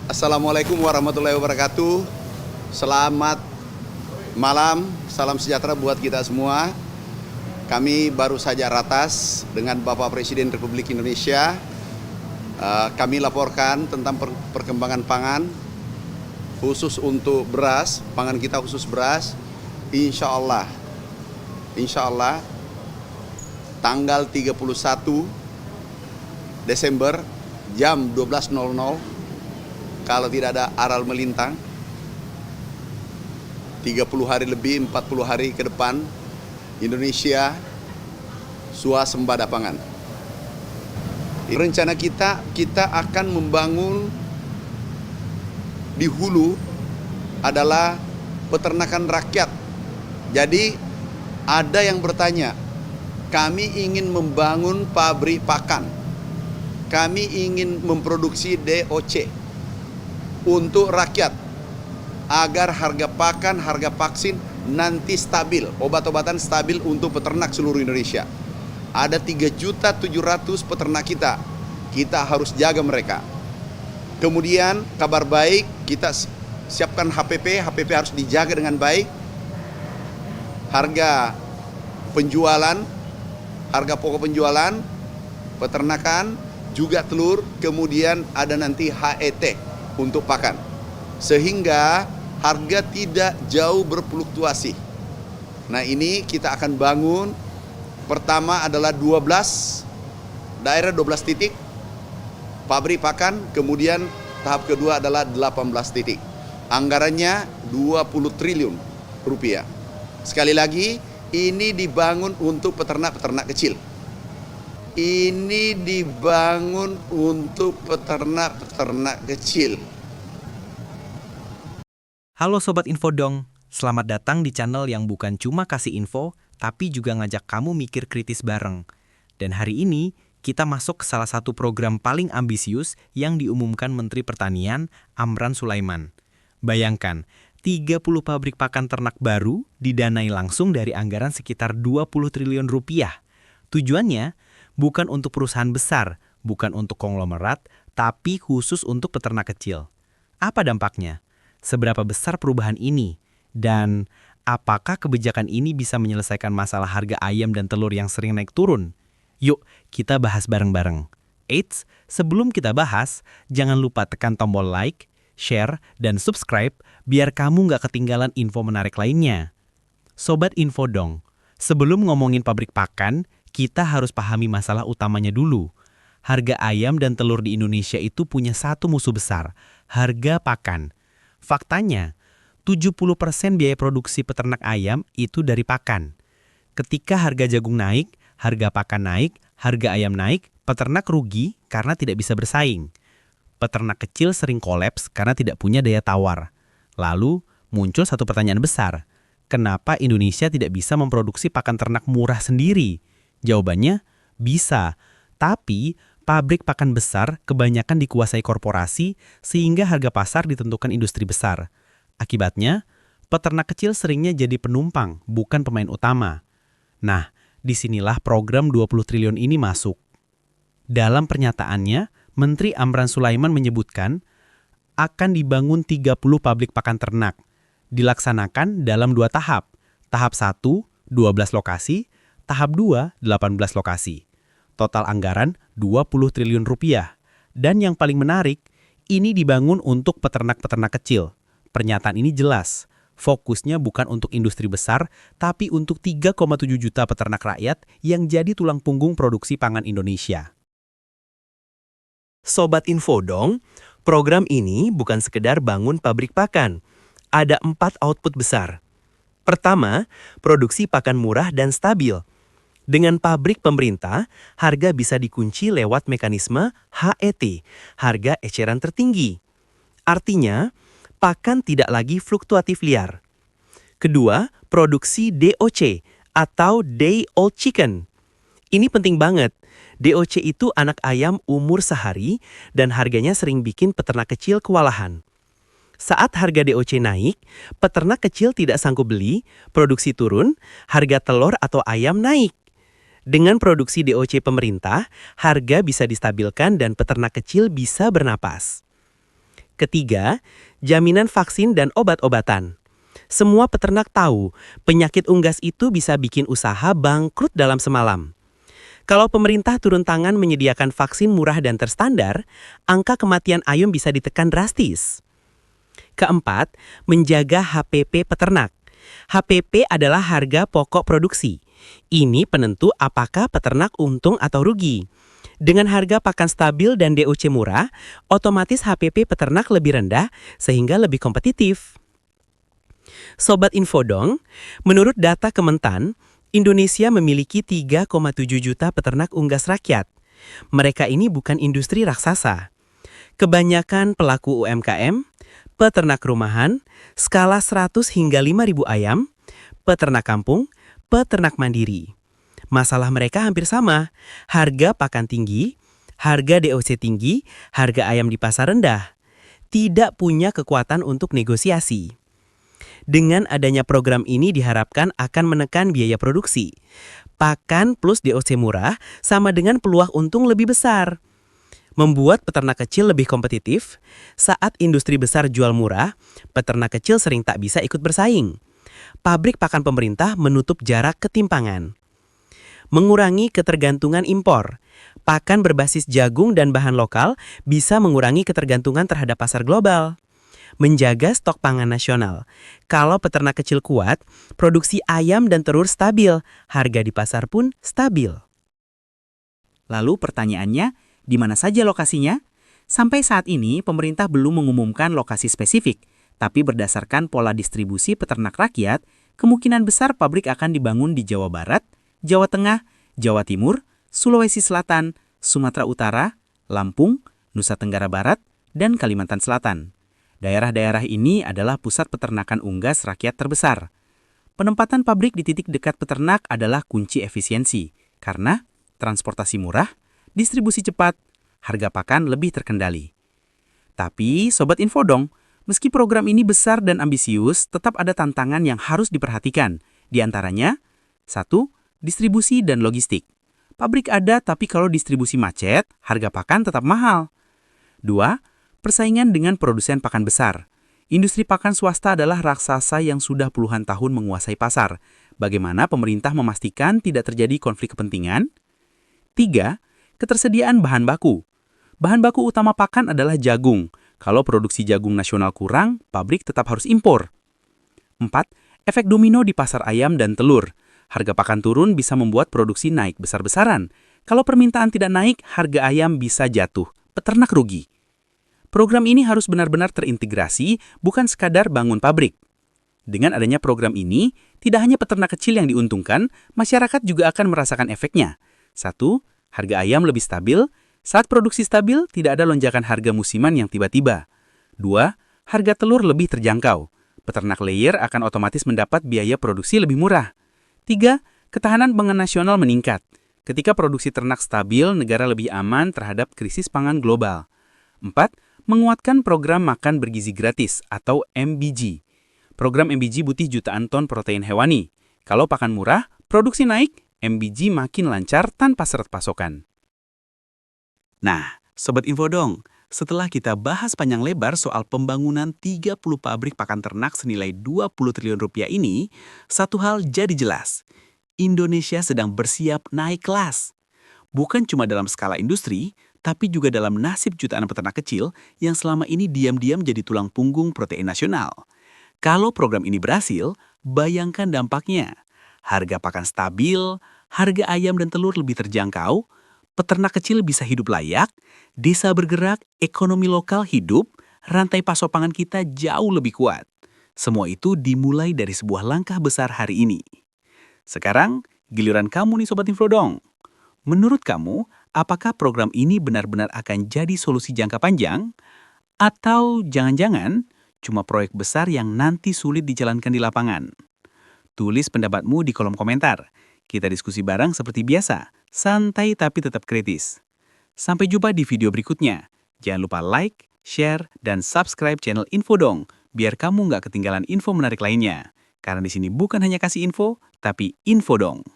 Assalamualaikum warahmatullahi wabarakatuh. Selamat malam, salam sejahtera buat kita semua. Kami baru saja ratas dengan Bapak Presiden Republik Indonesia. Kami laporkan tentang perkembangan pangan khusus untuk beras, pangan kita khusus beras. Insya Allah tanggal 31 Desember jam 12.00, kalau tidak ada aral melintang, 30 hari lebih, 40 hari ke depan, Indonesia swasembada pangan. Rencana kita akan membangun di hulu adalah peternakan rakyat. Jadi ada yang bertanya, kami ingin membangun pabrik pakan, kami ingin memproduksi DOC untuk rakyat, agar harga pakan, harga vaksin nanti stabil, obat-obatan stabil untuk peternak seluruh Indonesia. Ada 3.700.000 peternak kita harus jaga mereka. Kemudian kabar baik, kita siapkan HPP harus dijaga dengan baik. Harga penjualan, harga pokok penjualan, peternakan, juga telur, kemudian ada nanti HET untuk pakan, sehingga harga tidak jauh berfluktuasi. Nah, ini kita akan bangun. Pertama adalah 12 daerah, 12 titik pabrik pakan, kemudian tahap kedua adalah 18 titik. Anggarannya 20 triliun rupiah. Sekali lagi, ini dibangun untuk peternak-peternak kecil. Ini dibangun untuk peternak-peternak kecil. Halo Sobat Infodong, selamat datang di channel yang bukan cuma kasih info, tapi juga ngajak kamu mikir kritis bareng. Dan hari ini, kita masuk ke salah satu program paling ambisius yang diumumkan Menteri Pertanian, Amran Sulaiman. Bayangkan, 30 pabrik pakan ternak baru didanai langsung dari anggaran sekitar 20 triliun rupiah. Tujuannya, bukan untuk perusahaan besar, bukan untuk konglomerat, tapi khusus untuk peternak kecil. Apa dampaknya? Seberapa besar perubahan ini? Dan apakah kebijakan ini bisa menyelesaikan masalah harga ayam dan telur yang sering naik turun? Yuk, kita bahas bareng-bareng. Eits, sebelum kita bahas, jangan lupa tekan tombol like, share, dan subscribe biar kamu nggak ketinggalan info menarik lainnya. Sobat Infodong, sebelum ngomongin pabrik pakan, kita harus pahami masalah utamanya dulu. Harga ayam dan telur di Indonesia itu punya satu musuh besar, harga pakan. Faktanya, 70% biaya produksi peternak ayam itu dari pakan. Ketika harga jagung naik, harga pakan naik, harga ayam naik, peternak rugi karena tidak bisa bersaing. Peternak kecil sering kolaps karena tidak punya daya tawar. Lalu, muncul satu pertanyaan besar. Kenapa Indonesia tidak bisa memproduksi pakan ternak murah sendiri? Jawabannya, bisa. Tapi, pabrik pakan besar kebanyakan dikuasai korporasi sehingga harga pasar ditentukan industri besar. Akibatnya, peternak kecil seringnya jadi penumpang, bukan pemain utama. Nah, disinilah program 20 triliun ini masuk. Dalam pernyataannya, Menteri Amran Sulaiman menyebutkan akan dibangun 30 pabrik pakan ternak. Dilaksanakan dalam 2 tahap. Tahap 1, 12 lokasi. Tahap 2, 18 lokasi. Total anggaran 20 triliun rupiah. Dan yang paling menarik, ini dibangun untuk peternak-peternak kecil. Pernyataan ini jelas, fokusnya bukan untuk industri besar, tapi untuk 3,7 juta peternak rakyat yang jadi tulang punggung produksi pangan Indonesia. Sobat Infodong, program ini bukan sekedar bangun pabrik pakan. Ada 4 output besar. Pertama, produksi pakan murah dan stabil. Dengan pabrik pemerintah, harga bisa dikunci lewat mekanisme HET, harga eceran tertinggi. Artinya, pakan tidak lagi fluktuatif liar. Kedua, produksi DOC atau Day Old Chicken. Ini penting banget. DOC itu anak ayam umur sehari dan harganya sering bikin peternak kecil kewalahan. Saat harga DOC naik, peternak kecil tidak sanggup beli, produksi turun, harga telur atau ayam naik. Dengan produksi DOC pemerintah, harga bisa distabilkan dan peternak kecil bisa bernapas. Ketiga, jaminan vaksin dan obat-obatan. Semua peternak tahu, penyakit unggas itu bisa bikin usaha bangkrut dalam semalam. Kalau pemerintah turun tangan menyediakan vaksin murah dan terstandar, angka kematian ayam bisa ditekan drastis. Keempat, menjaga HPP peternak. HPP adalah harga pokok produksi. Ini penentu apakah peternak untung atau rugi. Dengan harga pakan stabil dan DOC murah, otomatis HPP peternak lebih rendah sehingga lebih kompetitif. Sobat Infodong, menurut data Kementan, Indonesia memiliki 3,7 juta peternak unggas rakyat. Mereka ini bukan industri raksasa. Kebanyakan pelaku UMKM, peternak rumahan, skala 100 hingga 5.000 ayam, peternak kampung, peternak mandiri. Masalah mereka hampir sama, harga pakan tinggi, harga DOC tinggi, harga ayam di pasar rendah. Tidak punya kekuatan untuk negosiasi. Dengan adanya program ini diharapkan akan menekan biaya produksi. Pakan plus DOC murah sama dengan peluang untung lebih besar. Membuat peternak kecil lebih kompetitif, saat industri besar jual murah, peternak kecil sering tak bisa ikut bersaing. Pabrik pakan pemerintah menutup jarak ketimpangan. Mengurangi ketergantungan impor. Pakan berbasis jagung dan bahan lokal bisa mengurangi ketergantungan terhadap pasar global. Menjaga stok pangan nasional. Kalau peternak kecil kuat, produksi ayam dan telur stabil, harga di pasar pun stabil. Lalu pertanyaannya, di mana saja lokasinya? Sampai saat ini, pemerintah belum mengumumkan lokasi spesifik, tapi berdasarkan pola distribusi peternak rakyat, kemungkinan besar pabrik akan dibangun di Jawa Barat, Jawa Tengah, Jawa Timur, Sulawesi Selatan, Sumatera Utara, Lampung, Nusa Tenggara Barat, dan Kalimantan Selatan. Daerah-daerah ini adalah pusat peternakan unggas rakyat terbesar. Penempatan pabrik di titik dekat peternak adalah kunci efisiensi, karena transportasi murah, distribusi cepat, harga pakan lebih terkendali. Tapi, Sobat Infodong, meski program ini besar dan ambisius, tetap ada tantangan yang harus diperhatikan. Di antaranya, 1. Distribusi dan logistik. Pabrik ada, tapi kalau distribusi macet, harga pakan tetap mahal. 2. Persaingan dengan produsen pakan besar. Industri pakan swasta adalah raksasa yang sudah puluhan tahun menguasai pasar. Bagaimana pemerintah memastikan tidak terjadi konflik kepentingan? 3. Ketersediaan bahan baku. Bahan baku utama pakan adalah jagung. Kalau produksi jagung nasional kurang, pabrik tetap harus impor. 4. Efek domino di pasar ayam dan telur. Harga pakan turun bisa membuat produksi naik besar-besaran. Kalau permintaan tidak naik, harga ayam bisa jatuh. Peternak rugi. Program ini harus benar-benar terintegrasi, bukan sekadar bangun pabrik. Dengan adanya program ini, tidak hanya peternak kecil yang diuntungkan, masyarakat juga akan merasakan efeknya. 1. Harga ayam lebih stabil. Saat produksi stabil, tidak ada lonjakan harga musiman yang tiba-tiba. 2. Harga telur lebih terjangkau. Peternak layer akan otomatis mendapat biaya produksi lebih murah. 3. Ketahanan pangan nasional meningkat. Ketika produksi ternak stabil, negara lebih aman terhadap krisis pangan global. 4. Menguatkan program makan bergizi gratis atau MBG. Program MBG butuh jutaan ton protein hewani. Kalau pakan murah, produksi naik, MBG makin lancar tanpa seret pasokan. Nah, Sobat Infodong, setelah kita bahas panjang lebar soal pembangunan 30 pabrik pakan ternak senilai 20 triliun rupiah ini, satu hal jadi jelas. Indonesia sedang bersiap naik kelas. Bukan cuma dalam skala industri, tapi juga dalam nasib jutaan peternak kecil yang selama ini diam-diam jadi tulang punggung protein nasional. Kalau program ini berhasil, bayangkan dampaknya. Harga pakan stabil, harga ayam dan telur lebih terjangkau, peternak kecil bisa hidup layak, desa bergerak, ekonomi lokal hidup, rantai pasok pangan kita jauh lebih kuat. Semua itu dimulai dari sebuah langkah besar hari ini. Sekarang, giliran kamu nih Sobat Infodong. Menurut kamu, apakah program ini benar-benar akan jadi solusi jangka panjang? Atau jangan-jangan cuma proyek besar yang nanti sulit dijalankan di lapangan? Tulis pendapatmu di kolom komentar. Kita diskusi bareng seperti biasa, santai tapi tetap kritis. Sampai jumpa di video berikutnya. Jangan lupa like, share, dan subscribe channel Infodong, biar kamu nggak ketinggalan info menarik lainnya. Karena di sini bukan hanya kasih info, tapi info dong.